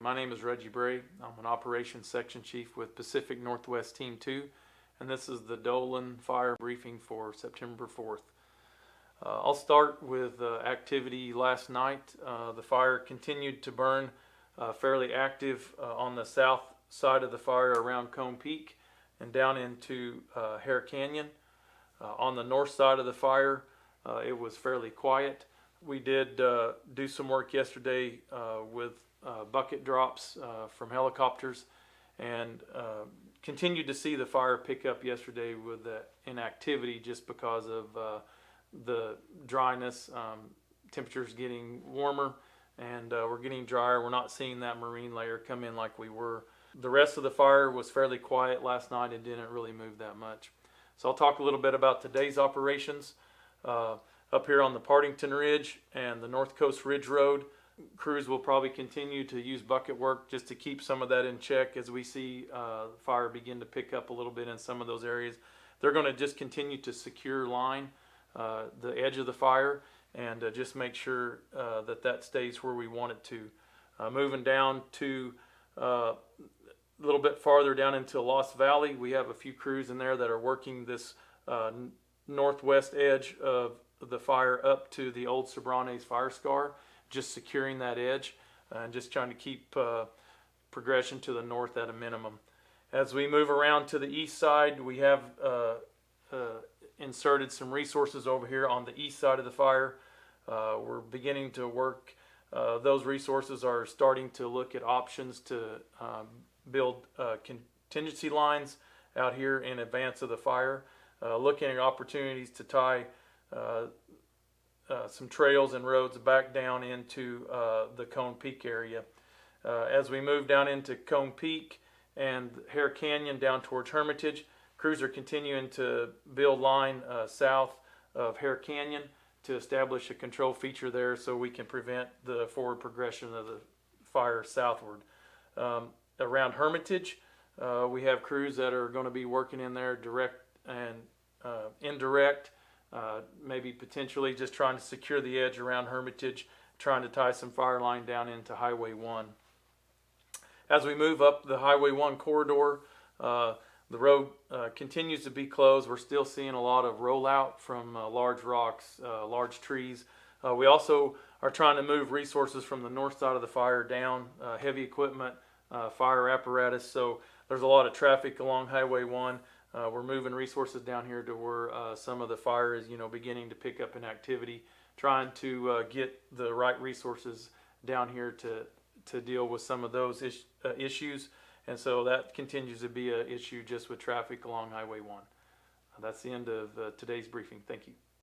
My name is Reggie Bray. I'm an Operations Section Chief with Pacific Northwest Team 2, and this is the Dolan fire briefing for September 4th. I'll start with activity last night. The fire continued to burn fairly active on the south side of the fire around Cone Peak and down into Hare Canyon. On the north side of the fire, it was fairly quiet. We did do some work yesterday with bucket drops from helicopters, and continued to see the fire pick up yesterday with the inactivity just because of the dryness. Temperatures getting warmer, and we're getting drier. We're not seeing that marine layer come in like we were. The rest of the fire was fairly quiet last night and didn't really move that much. So I'll talk a little bit about today's operations. Up here on the Partington Ridge and the North Coast Ridge Road, crews will probably continue to use bucket work just to keep some of that in check as we see fire begin to pick up a little bit in some of those areas. They're going to just continue to secure line the edge of the fire and just make sure that stays where we want it to. Moving down to a little bit farther down into Lost Valley, we have a few crews in there that are working this northwest edge of the fire up to the old Sobranes fire scar, just securing that edge and just trying to keep progression to the north at a minimum. As we move around to the east side, we have inserted some resources over here on the east side of the fire. We're beginning to work. Those resources are starting to look at options to build contingency lines out here in advance of the fire, looking at opportunities to tie some trails and roads back down into the Cone Peak area. As we move down into Cone Peak and Hare Canyon down towards Hermitage, crews are continuing to build line south of Hare Canyon to establish a control feature there so we can prevent the forward progression of the fire southward. Around Hermitage, we have crews that are going to be working in there direct and indirect, maybe potentially just trying to secure the edge around Hermitage, trying to tie some fire line down into Highway 1. As we move up the Highway 1 corridor, the road continues to be closed. We're still seeing a lot of rollout from large rocks, large trees. We also are trying to move resources from the north side of the fire down, heavy equipment, fire apparatus. So there's a lot of traffic along Highway 1. We're moving resources down here to where some of the fire is, beginning to pick up in activity, trying to get the right resources down here to deal with some of those issues. And so that continues to be an issue just with traffic along Highway 1. That's the end of today's briefing. Thank you.